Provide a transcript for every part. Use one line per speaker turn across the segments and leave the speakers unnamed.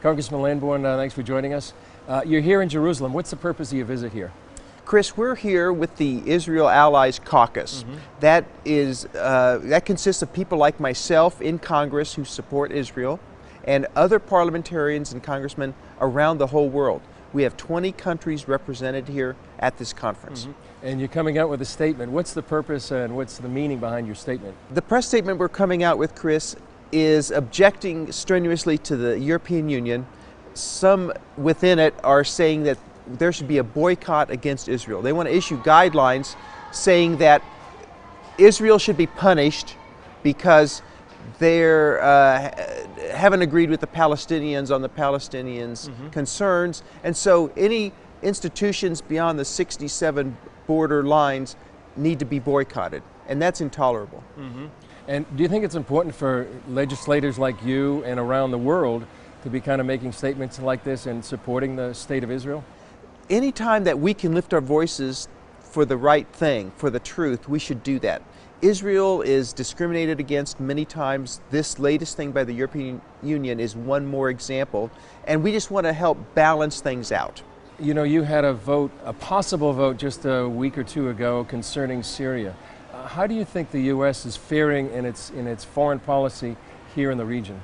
Congressman Lamborn, thanks for joining us. You're here in Jerusalem. What's the purpose of your visit here?
Chris, we're here with the Israel Allies Caucus. That consists of people like myself in Congress who support Israel and other parliamentarians and congressmen around the whole world. We have 20 countries represented here at this conference.
And you're coming out with a statement. What's the purpose and what's the meaning behind your statement?
The press statement we're coming out with, Chris, is objecting strenuously to the European Union. Some within it are saying that there should be a boycott against Israel. They want to issue guidelines saying that Israel should be punished because they haven't agreed with the Palestinians on the Palestinians' concerns. And so any institutions beyond the 67 border lines need to be boycotted. And that's intolerable.
And do you think it's important for legislators like you and around the world to be kind of making statements like this and supporting the state of Israel?
Anytime that we can lift our voices for the right thing, for the truth, we should do that. Israel is discriminated against many times. This latest thing by the European Union is one more example, and we just want to help balance things out.
You know, you had a possible vote just a week or two ago concerning Syria. How do you think the U.S. is faring in its foreign policy here in the region?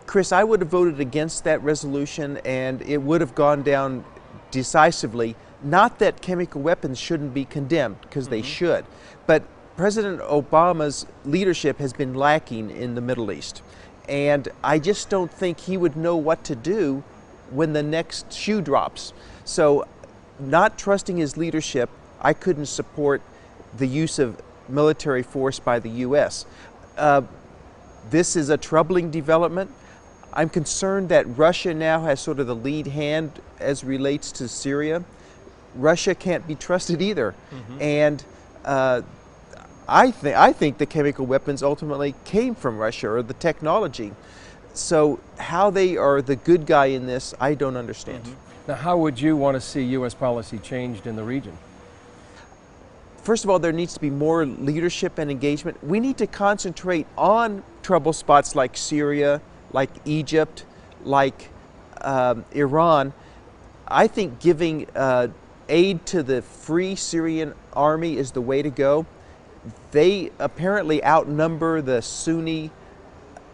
Chris, I would have voted against that resolution, and it would have gone down decisively. Not that chemical weapons shouldn't be condemned, because they should, but President Obama's leadership has been lacking in the Middle East, and I just don't think he would know what to do when the next shoe drops. So, not trusting his leadership, I couldn't support the use of military force by the U.S. This is a troubling development. I'm concerned that Russia now has sort of the lead hand as relates to Syria. Russia can't be trusted either. And I think the chemical weapons ultimately came from Russia, or the technology. So how they are the good guy in this, I don't understand.
Now, how would you want to see U.S. policy changed in the region?
First of all, there needs to be more leadership and engagement. We need to concentrate on trouble spots like Syria, like Egypt, like Iran. I think giving aid to the Free Syrian Army is the way to go. They apparently outnumber the Sunni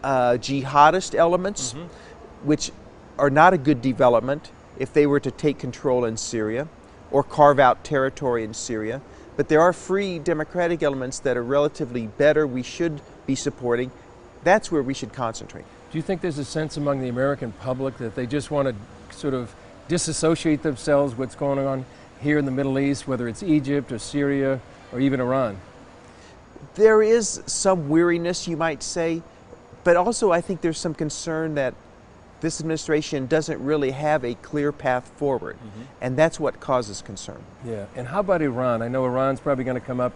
jihadist elements, which are not a good development if they were to take control in Syria or carve out territory in Syria. But there are free democratic elements that are relatively better, we should be supporting. That's where we should concentrate.
Do you think there's a sense among the American public that they just want to sort of disassociate themselves with what's going on here in the Middle East, whether it's Egypt or Syria or even Iran?
There is some weariness, you might say, but also I think there's some concern that this administration doesn't really have a clear path forward, and that's what causes concern.
Yeah, and how about Iran? I know Iran's probably going to come up.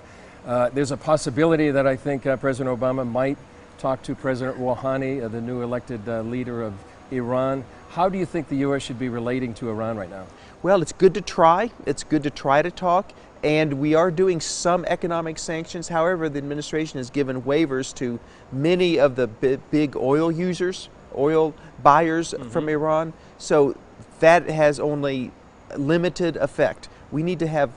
There's a possibility that I think President Obama might talk to President Rouhani, the new elected leader of Iran. How do you think the U.S. should be relating to Iran right now?
Well, it's good to try. It's good to try to talk, and we are doing some economic sanctions. However, the administration has given waivers to many of the big oil users, oil buyers from Iran, so that has only limited effect. We need to have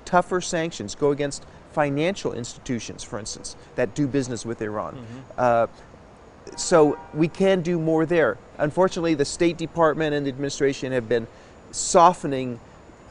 tougher sanctions, go against financial institutions, for instance, that do business with Iran. So we can do more there. Unfortunately, the State Department and the administration have been softening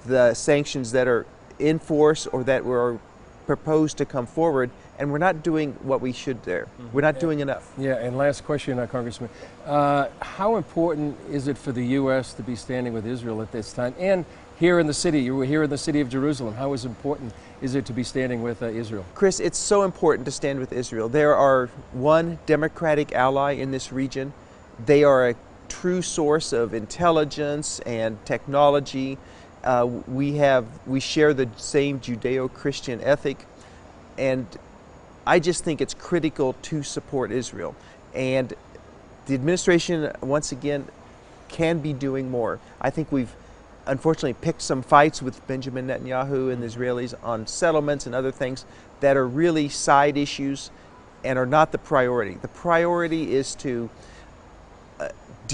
the sanctions that are in force or that were proposed to come forward, and we're not doing what we should there. We're not doing enough.
Yeah, and last question, Congressman. How important is it for the U.S. to be standing with Israel at this time? And here in the city, you were here in the city of Jerusalem. How important is it to be standing with Israel?
Chris, it's so important to stand with Israel. There are one democratic ally in this region. They are a true source of intelligence and technology. We share the same Judeo-Christian ethic, and I just think it's critical to support Israel. And the administration, once again, can be doing more. I think we've unfortunately picked some fights with Benjamin Netanyahu and the Israelis on settlements and other things that are really side issues and are not the priority. The priority is to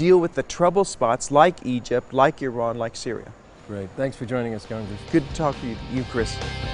deal with the trouble spots like Egypt, like Iran, like Syria.
Great. Thanks for joining us, Congressman.
Good to talk to you, Chris.